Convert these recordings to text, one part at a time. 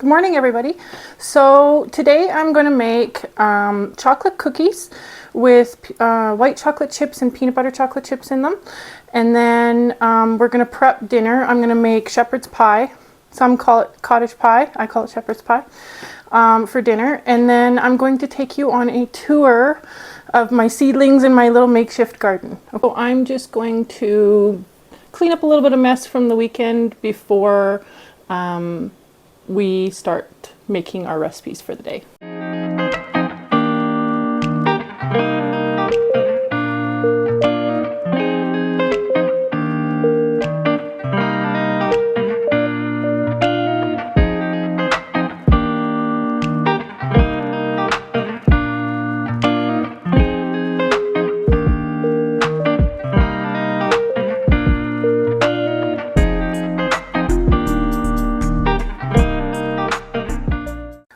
Good morning, everybody. So today I'm going to make chocolate cookies with white chocolate chips and peanut butter chocolate chips in them. And then we're going to prep dinner. I'm going to make shepherd's pie. Some call it cottage pie. I call it shepherd's pie for dinner. And then I'm going to take you on a tour of my seedlings in my little makeshift garden. So I'm just going to clean up a little bit of mess from the weekend before we start making our recipes for the day.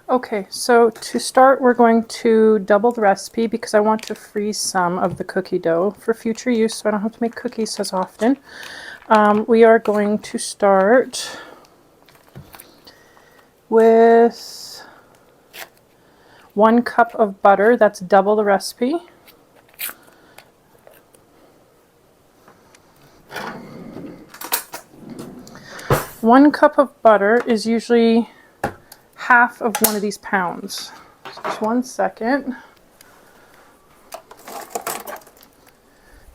Okay, so to start we're going to double the recipe because I want to freeze some of the cookie dough for future use so I don't have to make cookies as often. We are going to start with 1 cup of butter. That's double the recipe. One cup of butter is usually half of one of these pounds. So just 1 second.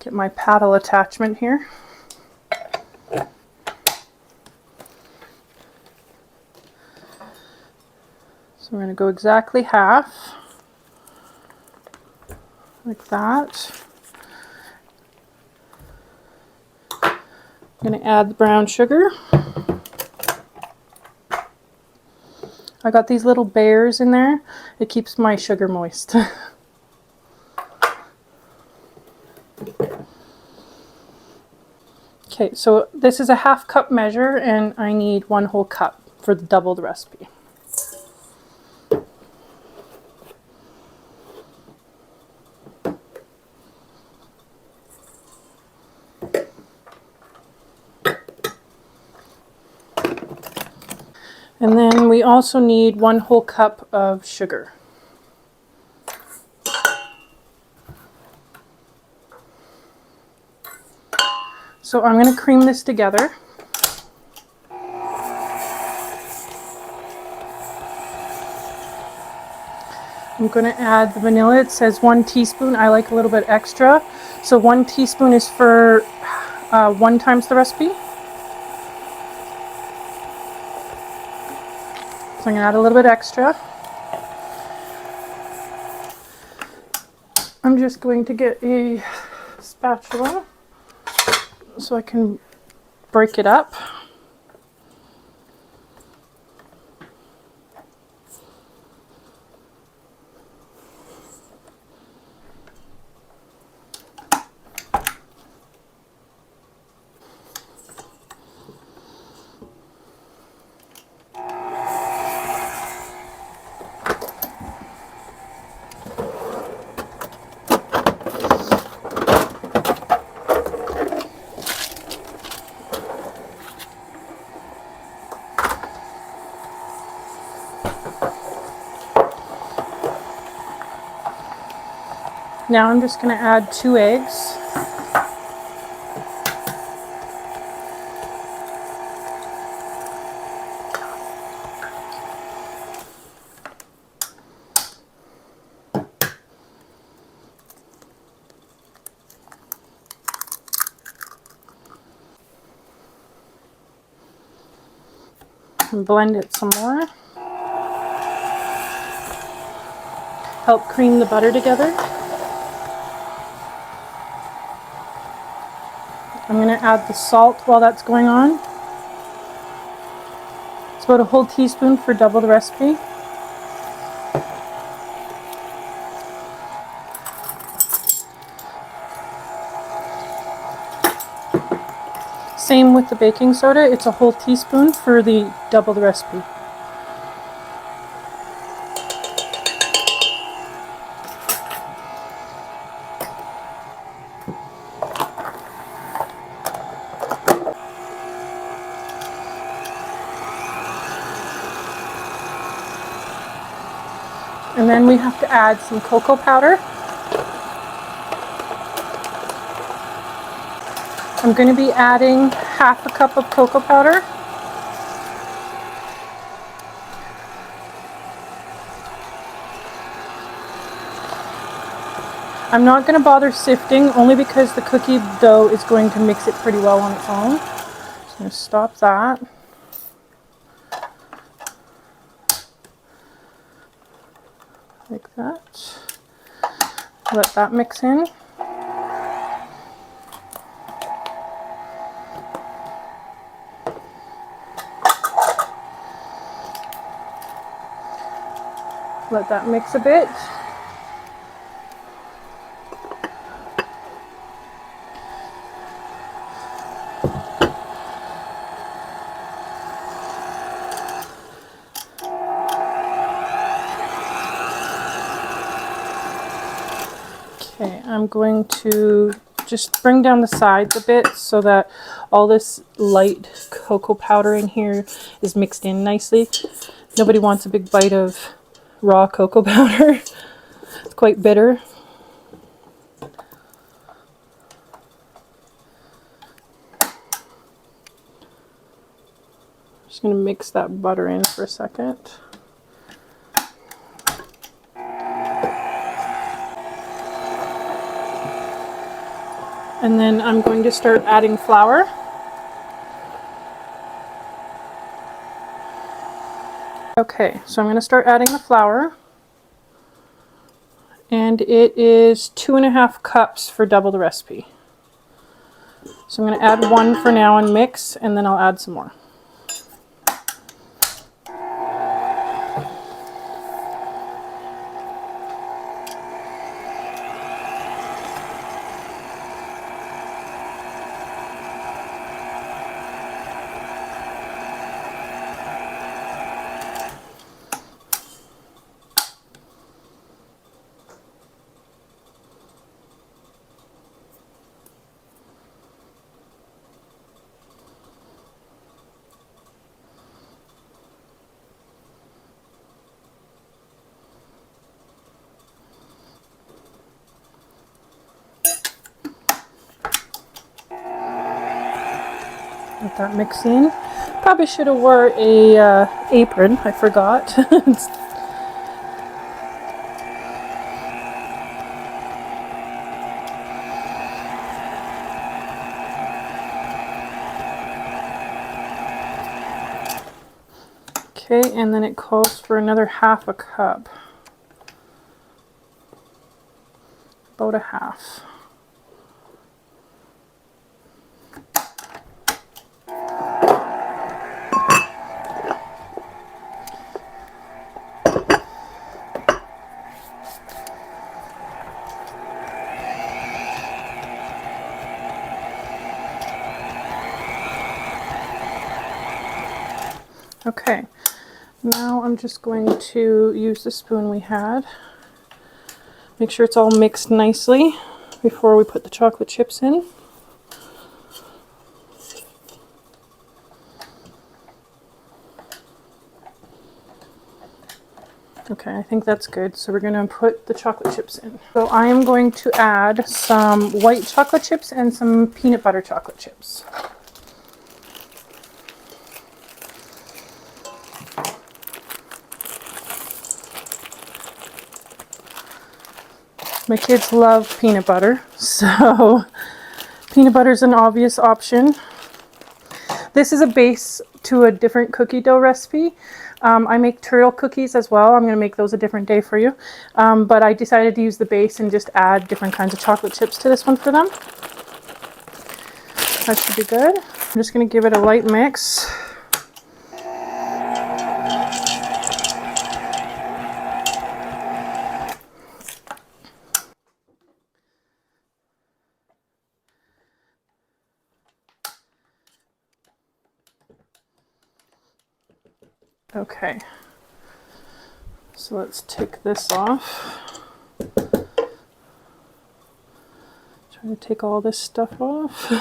Get my paddle attachment here. So we're going to go exactly half, like that. I'm going to add the brown sugar. I got these little bears in there. It keeps my sugar moist. Okay, so this is a half cup measure and I need 1 whole cup for double the recipe. And then we also need 1 whole cup of sugar. So I'm going to cream this together. I'm going to add the vanilla. It says 1 teaspoon. I like a little bit extra. So 1 teaspoon is for 1 times the recipe. So I'm going to add a little bit extra. I'm just going to get a spatula so I can break it up. Now I'm just going to add 2 eggs. And blend it some more. Help cream the butter together. I'm going to add the salt while that's going on. It's about a whole teaspoon for double the recipe. Same with the baking soda. It's a whole teaspoon for the double the recipe. And then we have to add some cocoa powder. I'm going to be adding half a cup of cocoa powder. I'm not going to bother sifting, only because the cookie dough is going to mix it pretty well on its own. So I'm going to stop that. Like that. Let that mix in. Let that mix a bit. Okay, I'm going to just bring down the sides a bit so that all this light cocoa powder in here is mixed in nicely. Nobody wants a big bite of raw cocoa powder. It's quite bitter. Just going to mix that butter in for a second. And then I'm going to start adding flour. Okay, so I'm going to start adding the flour. And it is 2.5 cups for double the recipe. So I'm going to add 1 for now and mix, and then I'll add some more. Let that mix in. Probably should have wore a apron. I forgot. Okay, and then it calls for another 1/2 cup. About 1/2. Okay, now I'm just going to use the spoon we had. Make sure it's all mixed nicely before we put the chocolate chips in. Okay, I think that's good. So we're going to put the chocolate chips in. So I am going to add some white chocolate chips and some peanut butter chocolate chips. My kids love peanut butter, so peanut butter is an obvious option. This is a base to a different cookie dough recipe. I make turtle cookies as well. I'm going to make those a different day for you. But I decided to use the base and just add different kinds of chocolate chips to this one for them. That should be good. I'm just going to give it a light mix. Okay, so let's take this off. Try to take all this stuff off.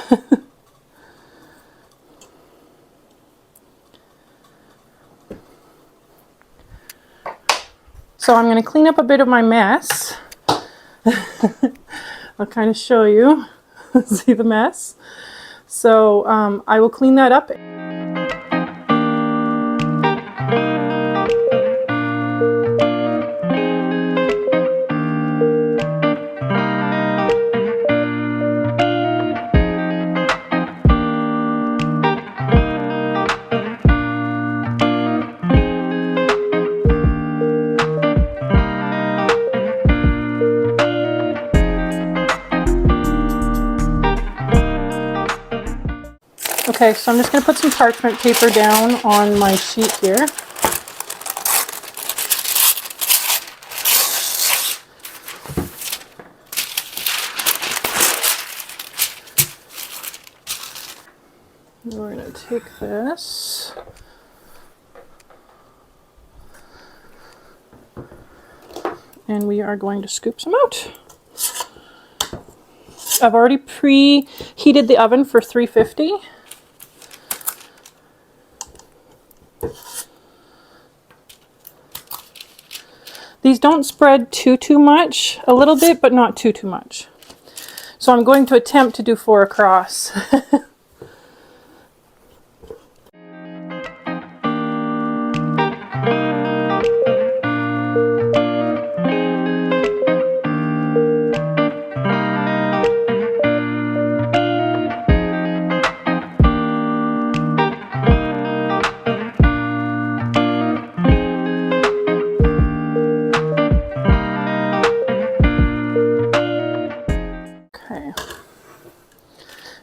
So I'm going to clean up a bit of my mess. I'll kind of show you. See the mess? So I will clean that up. Okay, so I'm just going to put some parchment paper down on my sheet here. We're going to take this. And we are going to scoop some out. I've already preheated the oven for 350. These don't spread too much, a little bit, but not too much. So I'm going to attempt to do 4 across.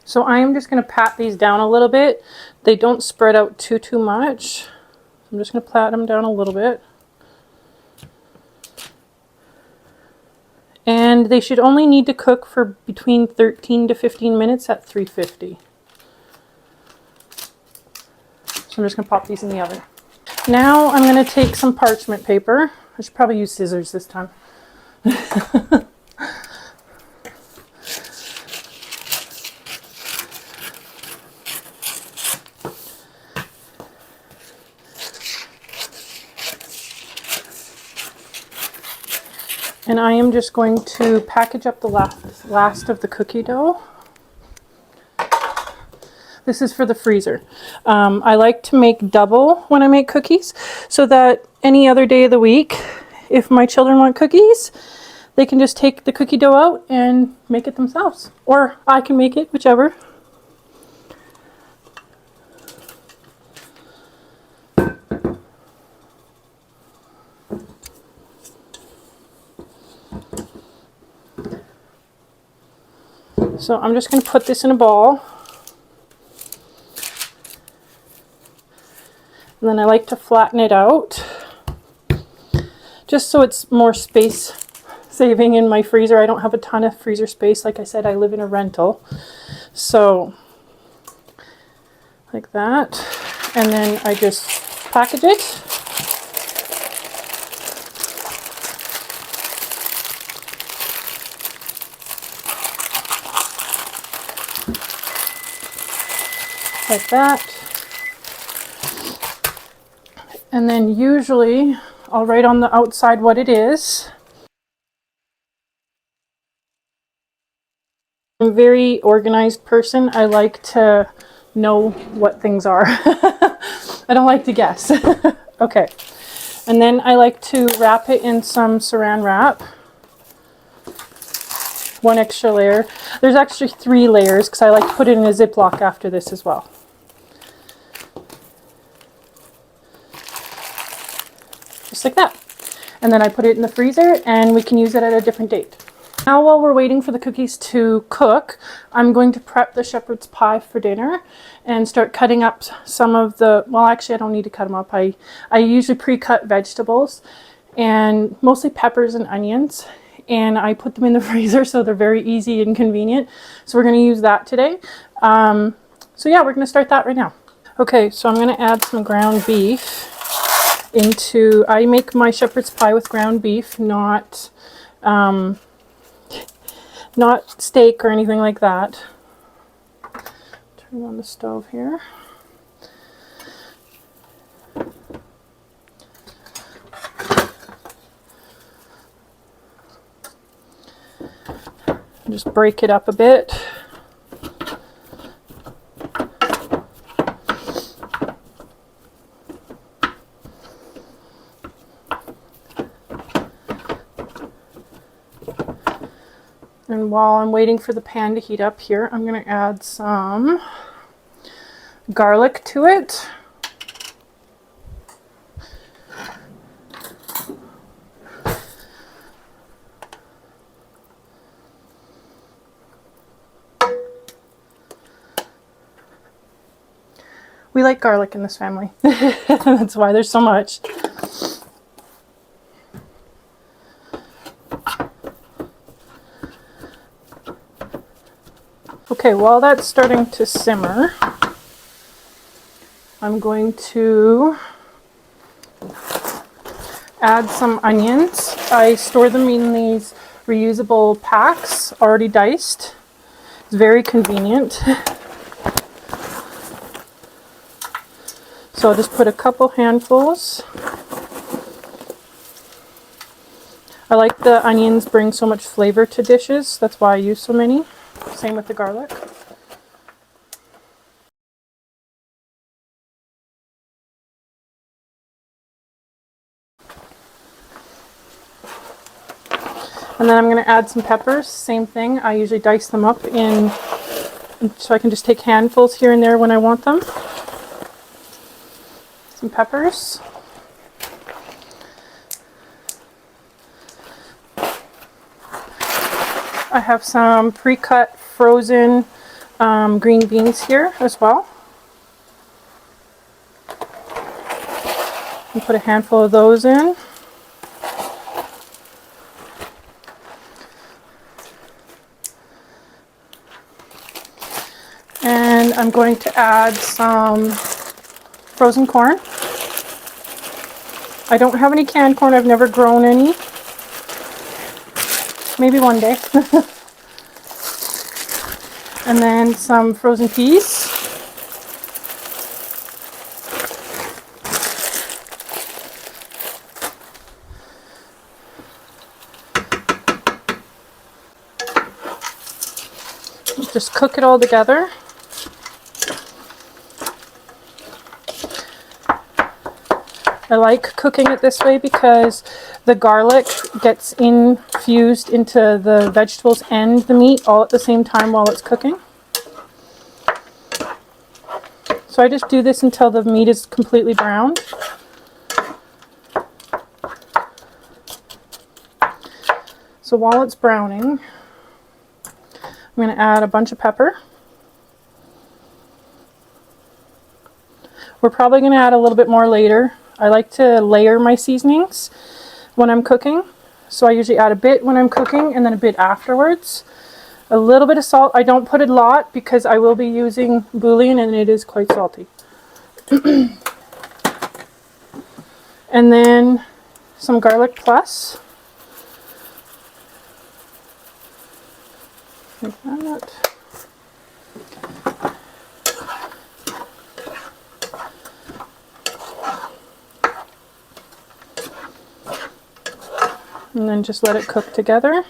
So I am just going to pat these down a little bit. They don't spread out too much. I'm just going to pat them down a little bit. And they should only need to cook for between 13 to 15 minutes at 350. So I'm just going to pop these in the oven. Now I'm going to take some parchment paper. I should probably use scissors this time. And I am just going to package up the last of the cookie dough. This is for the freezer. I like to make double when I make cookies so that any other day of the week, if my children want cookies, they can just take the cookie dough out and make it themselves. Or I can make it, whichever. So I'm just going to put this in a ball. And then I like to flatten it out just so it's more space saving in my freezer. I don't have a ton of freezer space. Like I said, I live in a rental. So like that. And then I just package it. Like that. And then usually I'll write on the outside what it is. I'm a very organized person. I like to know what things are. I don't like to guess. Okay. And then I like to wrap it in some saran wrap. 1 extra layer. There's actually 3 layers because I like to put it in a Ziploc after this as well. Just like that. And then I put it in the freezer and we can use it at a different date. Now while we're waiting for the cookies to cook, I'm going to prep the shepherd's pie for dinner and start cutting up some of the, well actually I don't need to cut them up. I usually pre-cut vegetables and mostly peppers and onions, and I put them in the freezer so they're very easy and convenient. So we're going to use that today. So yeah, we're going to start that right now. Okay, so I'm going to add some ground beef into, I make my shepherd's pie with ground beef, not steak or anything like that. Turn on the stove here. Just break it up a bit. And while I'm waiting for the pan to heat up here, I'm going to add some garlic to it. We like garlic in this family. That's why there's so much. Okay, while that's starting to simmer, I'm going to add some onions. I store them in these reusable packs, already diced. It's very convenient. So I'll just put a couple handfuls. I like the onions bring so much flavor to dishes. That's why I use so many. Same with the garlic. And then I'm going to add some peppers. Same thing. I usually dice them up in, so I can just take handfuls here and there when I want them. Some peppers. I have some pre-cut frozen green beans here as well. And put a handful of those in. And I'm going to add some frozen corn. I don't have any canned corn. I've never grown any. Maybe one day. And then some frozen peas. Just cook it all together. I like cooking it this way because the garlic gets infused into the vegetables and the meat all at the same time while it's cooking. So I just do this until the meat is completely browned. So while it's browning, I'm going to add a bunch of pepper. We're probably going to add a little bit more later. I like to layer my seasonings when I'm cooking. So I usually add a bit when I'm cooking and then a bit afterwards. A little bit of salt. I don't put a lot because I will be using bouillon and it is quite salty. And then some garlic plus. Like that. And then just let it cook together.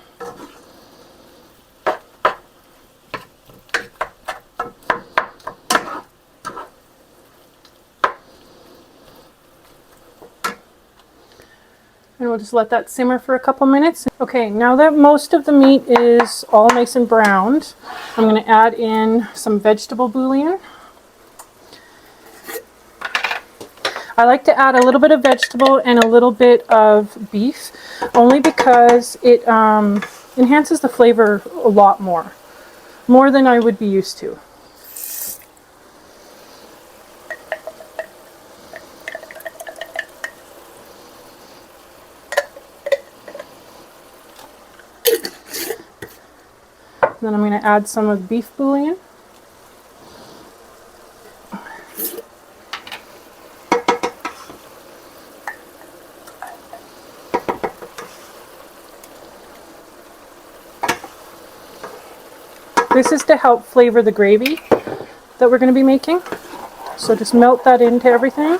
And we'll just let that simmer for a couple minutes. Okay, now that most of the meat is all nice and browned, I'm going to add in some vegetable bouillon. I like to add a little bit of vegetable and a little bit of beef, only because it enhances the flavor a lot more than I would be used to. Then I'm going to add some of the beef bouillon. This is to help flavor the gravy that we're going to be making. So just melt that into everything.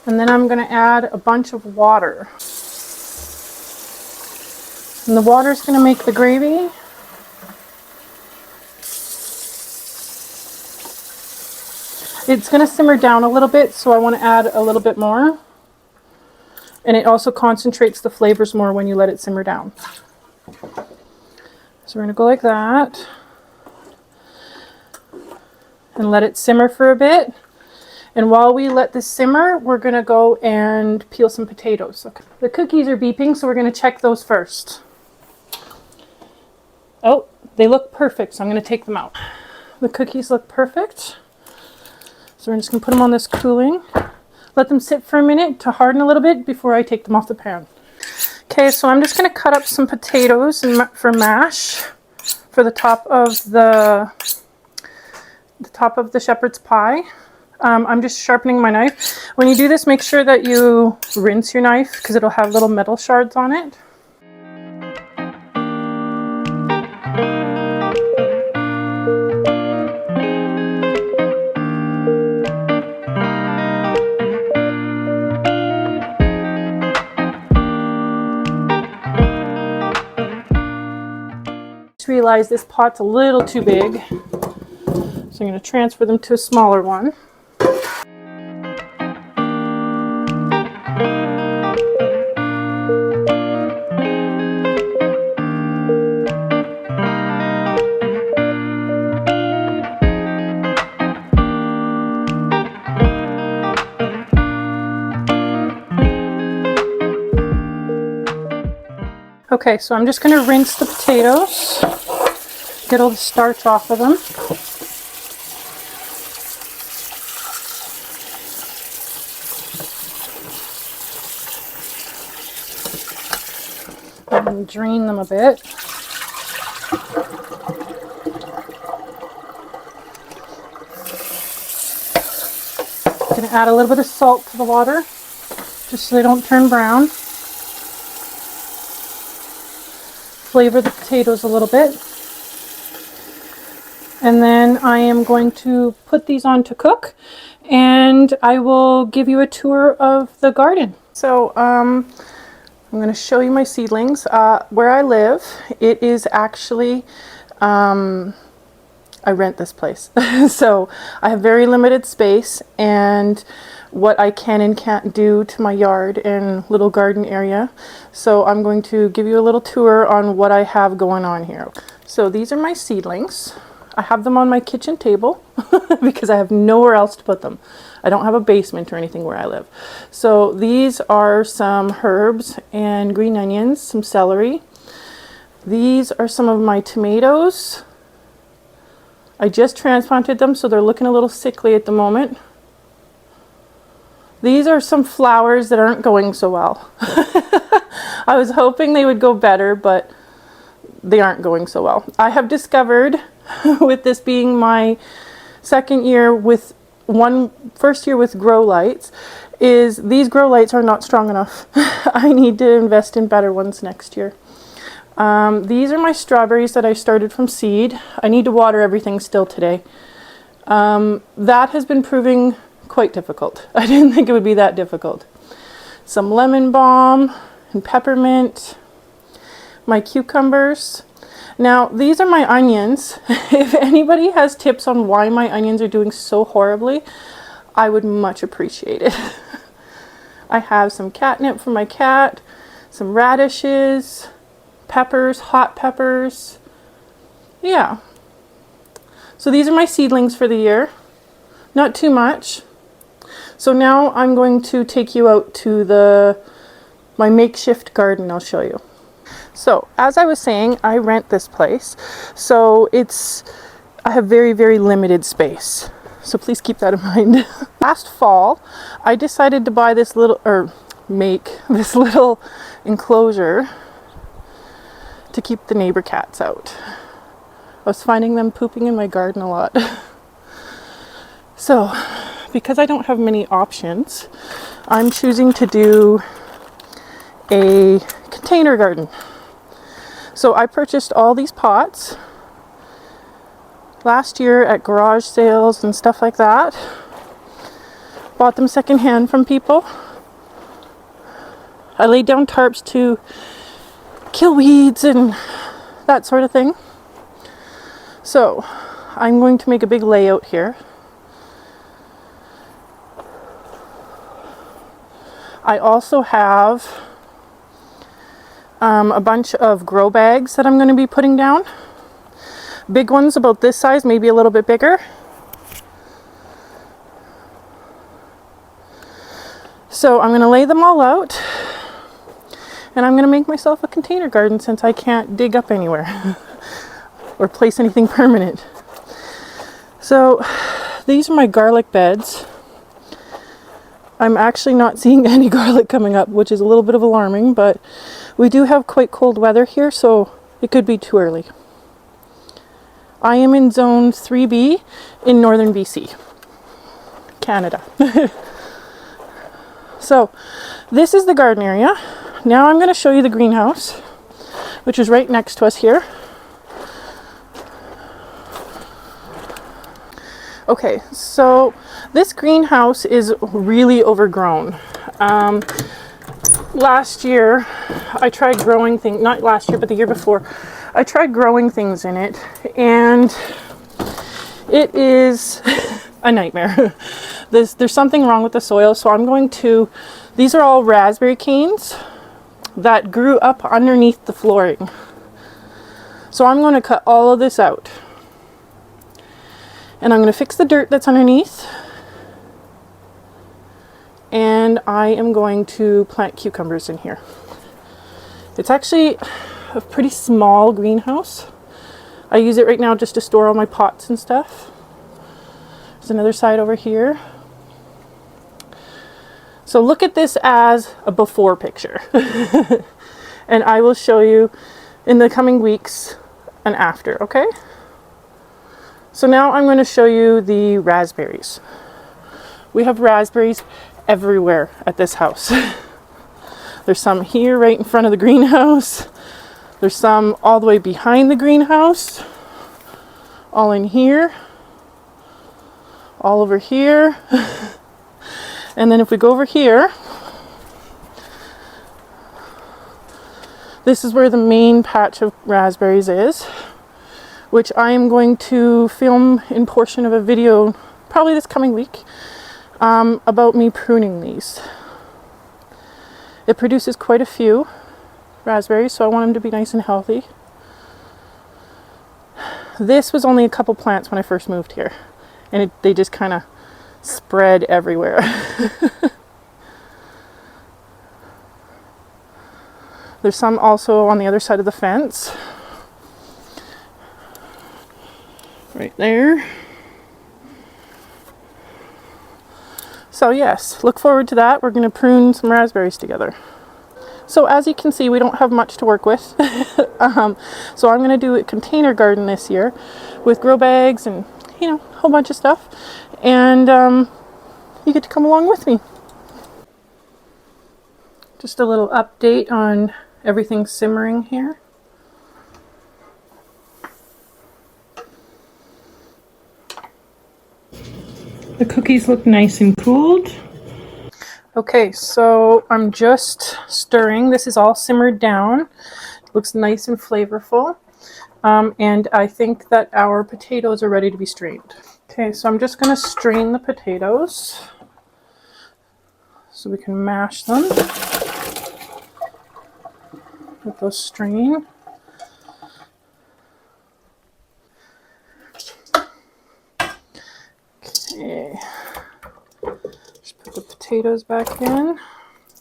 And then I'm going to add a bunch of water. And the water is going to make the gravy. It's going to simmer down a little bit, so I want to add a little bit more. And it also concentrates the flavors more when you let it simmer down. So we're going to go like that. And let it simmer for a bit. And while we let this simmer, we're going to go and peel some potatoes. Okay. The cookies are beeping, so we're going to check those first. Oh, they look perfect, so I'm going to take them out. The cookies look perfect. So we're just going to put them on this cooling. Let them sit for a minute to harden a little bit before I take them off the pan. Okay, so I'm just going to cut up some potatoes for mash for the top of the shepherd's pie. I'm just sharpening my knife. When you do this, make sure that you rinse your knife because it'll have little metal shards on it. Realize this pot's a little too big, so I'm going to transfer them to a smaller one. Okay, so I'm just going to rinse the potatoes, get all the starch off of them. And drain them a bit. I'm going to add a little bit of salt to the water, just so they don't turn brown. Flavor the potatoes a little bit. And then I am going to put these on to cook, and I will give you a tour of the garden. So I'm going to show you my seedlings. Where I live, it is actually, I rent this place. So I have very limited space, and what I can and can't do to my yard and little garden area. So I'm going to give you a little tour on what I have going on here. So these are my seedlings. I have them on my kitchen table because I have nowhere else to put them. I don't have a basement or anything where I live. So these are some herbs and green onions, some celery. These are some of my tomatoes. I just transplanted them, so they're looking a little sickly at the moment. These are some flowers that aren't going so well. I was hoping they would go better, but they aren't going so well. I have discovered, with this being my second year with first year with grow lights, is these grow lights are not strong enough. I need to invest in better ones next year. These are my strawberries that I started from seed. I need to water everything still today. That has been proving quite difficult. I didn't think it would be that difficult. Some lemon balm and peppermint. My cucumbers. Now these are my onions. If anybody has tips on why my onions are doing so horribly, I would much appreciate it. I have some catnip for my cat, some radishes, peppers, hot peppers. Yeah. So these are my seedlings for the year. Not too much. So now I'm going to take you out to my makeshift garden. I'll show you. So as I was saying, I rent this place. So I have very, very limited space. So please keep that in mind. Last fall, I decided to buy this make this little enclosure to keep the neighbor cats out. I was finding them pooping in my garden a lot. So, because I don't have many options, I'm choosing to do a container garden. So I purchased all these pots last year at garage sales and stuff like that. Bought them secondhand from people. I laid down tarps to kill weeds and that sort of thing. So I'm going to make a big layout here. I also have a bunch of grow bags that I'm going to be putting down. Big ones about this size, maybe a little bit bigger. So I'm going to lay them all out, and I'm going to make myself a container garden since I can't dig up anywhere or place anything permanent. So these are my garlic beds. I'm actually not seeing any garlic coming up, which is a little bit of alarming, but we do have quite cold weather here, so it could be too early. I am in zone 3B in northern BC, Canada. So this is the garden area. Now I'm going to show you the greenhouse, which is right next to us here. Okay, so this greenhouse is really overgrown. Last year I tried growing things, not last year, but the year before, I tried growing things in it, and it is a nightmare. There's something wrong with the soil, so I'm going to, these are all raspberry canes that grew up underneath the flooring. So I'm going to cut all of this out. And I'm going to fix the dirt that's underneath. And I am going to plant cucumbers in here. It's actually a pretty small greenhouse. I use it right now just to store all my pots and stuff. There's another side over here. So look at this as a before picture. And I will show you in the coming weeks an after, okay? So now I'm going to show you the raspberries. We have raspberries everywhere at this house. There's some here right in front of the greenhouse. There's some all the way behind the greenhouse. All in here. All over here. And then if we go over here, this is where the main patch of raspberries is, which I am going to film in portion of a video probably this coming week about me pruning these. It produces quite a few raspberries, so I want them to be nice and healthy. This was only a couple plants when I first moved here, and they just kind of spread everywhere. There's some also on the other side of the fence. Right there. So yes, look forward to that. We're going to prune some raspberries together. So as you can see, we don't have much to work with. So I'm going to do a container garden this year with grow bags and, you know, a whole bunch of stuff. And you get to come along with me. Just a little update on everything simmering here. The cookies look nice and cooled. Okay, so I'm just stirring. This is all simmered down. It looks nice and flavorful. And I think that our potatoes are ready to be strained. Okay, so I'm just going to strain the potatoes so we can mash them. Let those strain. Okay. Just put the potatoes back in.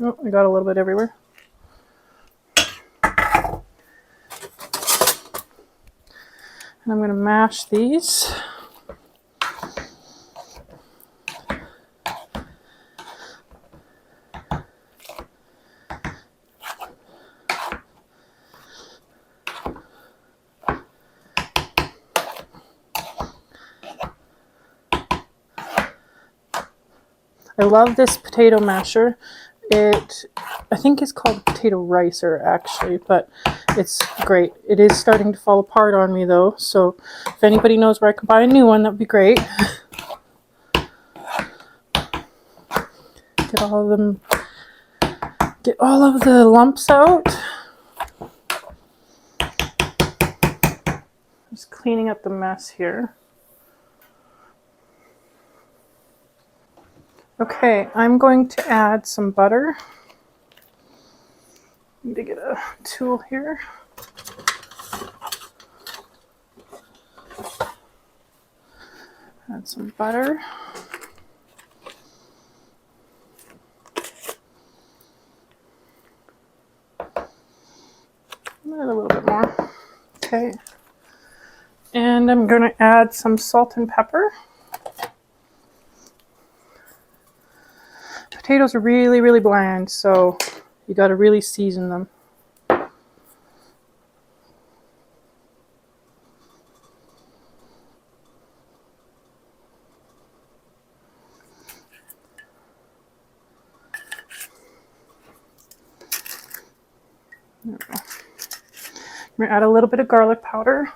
Oh, I got a little bit everywhere. And I'm going to mash these. I love this potato masher. I think it's called potato ricer actually, but it's great. It is starting to fall apart on me though, so if anybody knows where I can buy a new one, that would be great. Get all of the lumps out. Just cleaning up the mess here. Okay, I'm going to add some butter. Need to get a tool here. Add some butter. Add a little bit more. Okay. And I'm going to add some salt and pepper. Potatoes are really, really bland, so you got to really season them. I'm going to add a little bit of garlic powder.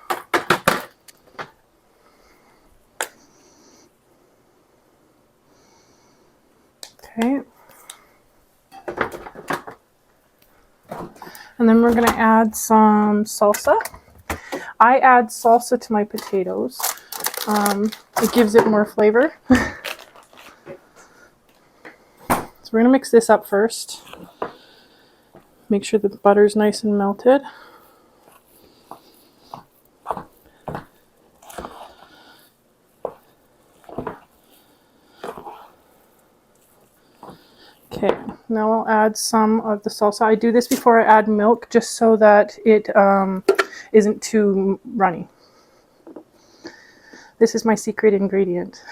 Okay. And then we're going to add some salsa. I add salsa to my potatoes. It gives it more flavor. So we're going to mix this up first. Make sure the butter's nice and melted. Okay, now I'll add some of the salsa. I do this before I add milk just so that it isn't too runny. This is my secret ingredient.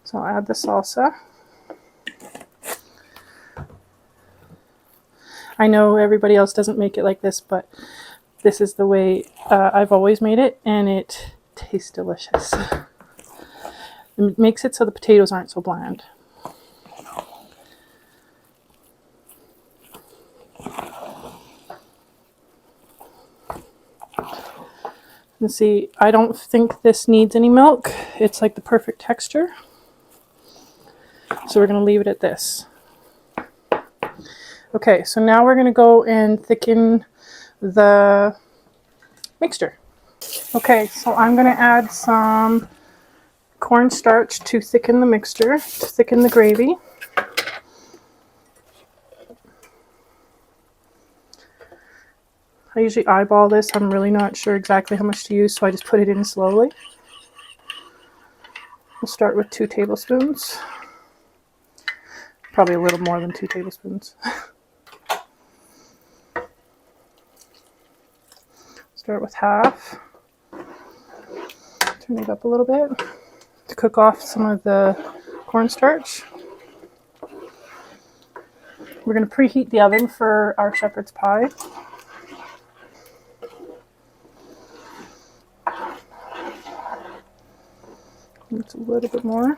So I'll add the salsa. I know everybody else doesn't make it like this, but this is the way I've always made it, and it tastes delicious. It makes it so the potatoes aren't so bland. And see, I don't think this needs any milk. It's like the perfect texture. So we're going to leave it at this. Okay, so now we're going to go and thicken the mixture. Okay, so I'm going to add some cornstarch to thicken the mixture, to thicken the gravy. I usually eyeball this. I'm really not sure exactly how much to use, so I just put it in slowly. We'll start with 2 tablespoons. Probably a little more than 2 tablespoons. Start with half. Turn it up a little bit to cook off some of the cornstarch. We're going to preheat the oven for our shepherd's pie. It's a little bit more.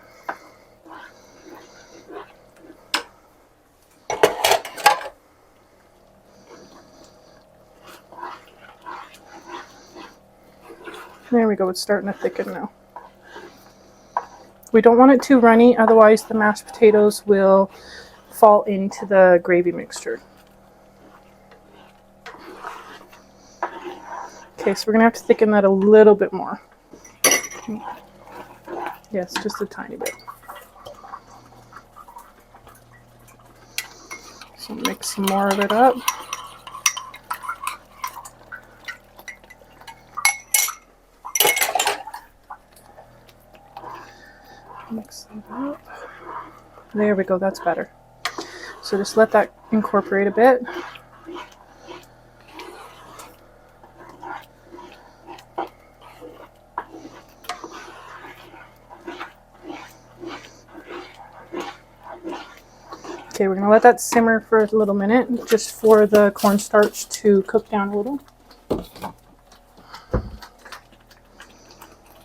There we go, it's starting to thicken now. We don't want it too runny, otherwise the mashed potatoes will fall into the gravy mixture. Okay, so we're going to have to thicken that a little bit more. Yes, just a tiny bit. So mix some more of it up. Mix that up. There we go, that's better. So just let that incorporate a bit. Okay, we're going to let that simmer for a little minute, just for the cornstarch to cook down a little.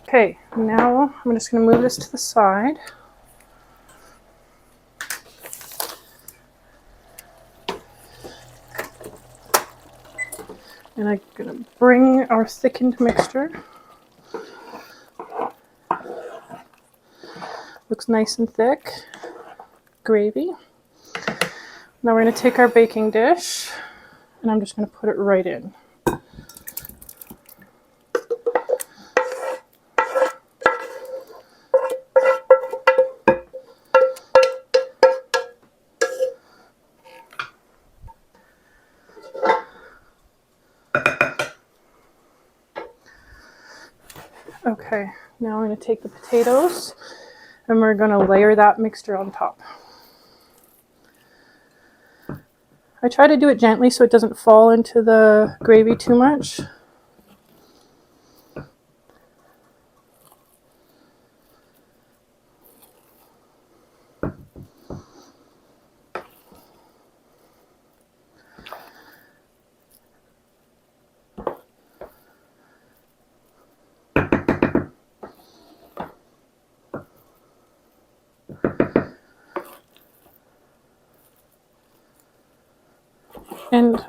Okay, now I'm just going to move this to the side. And I'm going to bring our thickened mixture. Looks nice and thick. gravy. Now we're going to take our baking dish and I'm just going to put it right in. Okay, now I'm going to take the potatoes and we're going to layer that mixture on top. I try to do it gently so it doesn't fall into the gravy too much. And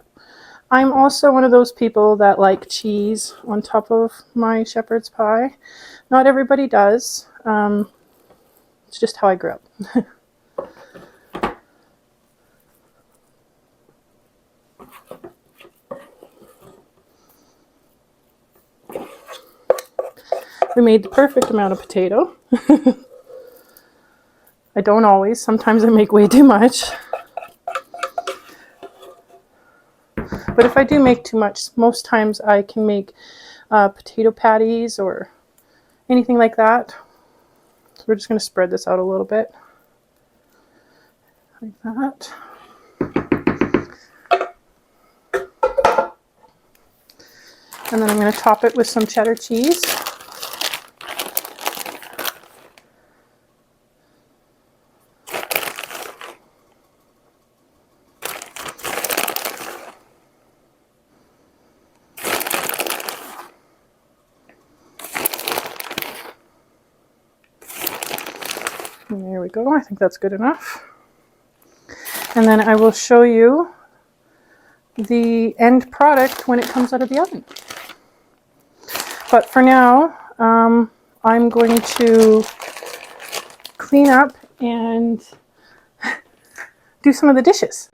I'm also one of those people that like cheese on top of my shepherd's pie. Not everybody does. It's just how I grew up. We made the perfect amount of potato. I don't always. Sometimes I make way too much. But if I do make too much, most times I can make potato patties or anything like that. So we're just going to spread this out a little bit. Like that. And then I'm going to top it with some cheddar cheese. And there we go. I think that's good enough. And then I will show you the end product when it comes out of the oven. But for now, I'm going to clean up and do some of the dishes.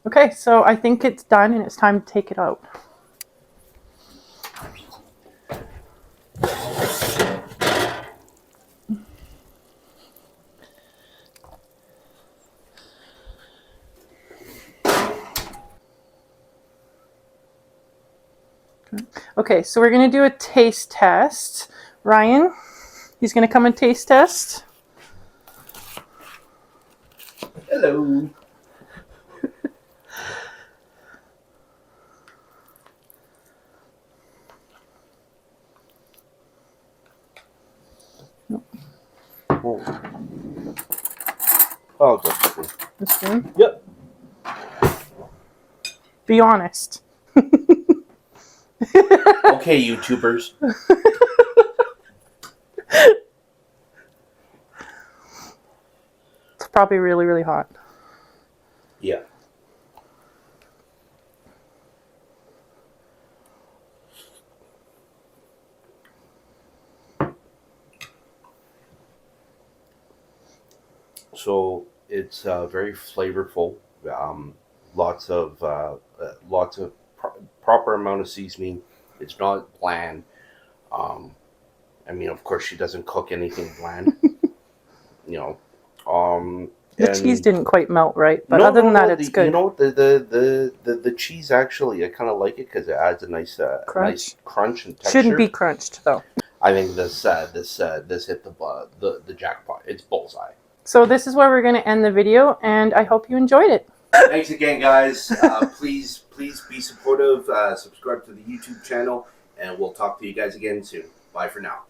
Okay, so I think it's done and it's time to take it out. Okay, so we're going to do a taste test. Ryan, he's going to come and taste test. Hello. Oh, good. This one? Yep. Be honest. Okay, YouTubers. It's probably really, really hot. Yeah. So it's very flavorful. Lots of proper amount of seasoning. It's not bland. I mean, of course, she doesn't cook anything bland. You know. The cheese didn't quite melt right, but other than that, it's good. You know, the cheese actually, I kind of like it because it adds a nice crunch and texture. Shouldn't be crunched though. I think this hit the jackpot. It's bullseye. So this is where we're going to end the video, and I hope you enjoyed it. Thanks again, guys. Please be supportive. Subscribe to the YouTube channel, and we'll talk to you guys again soon. Bye for now.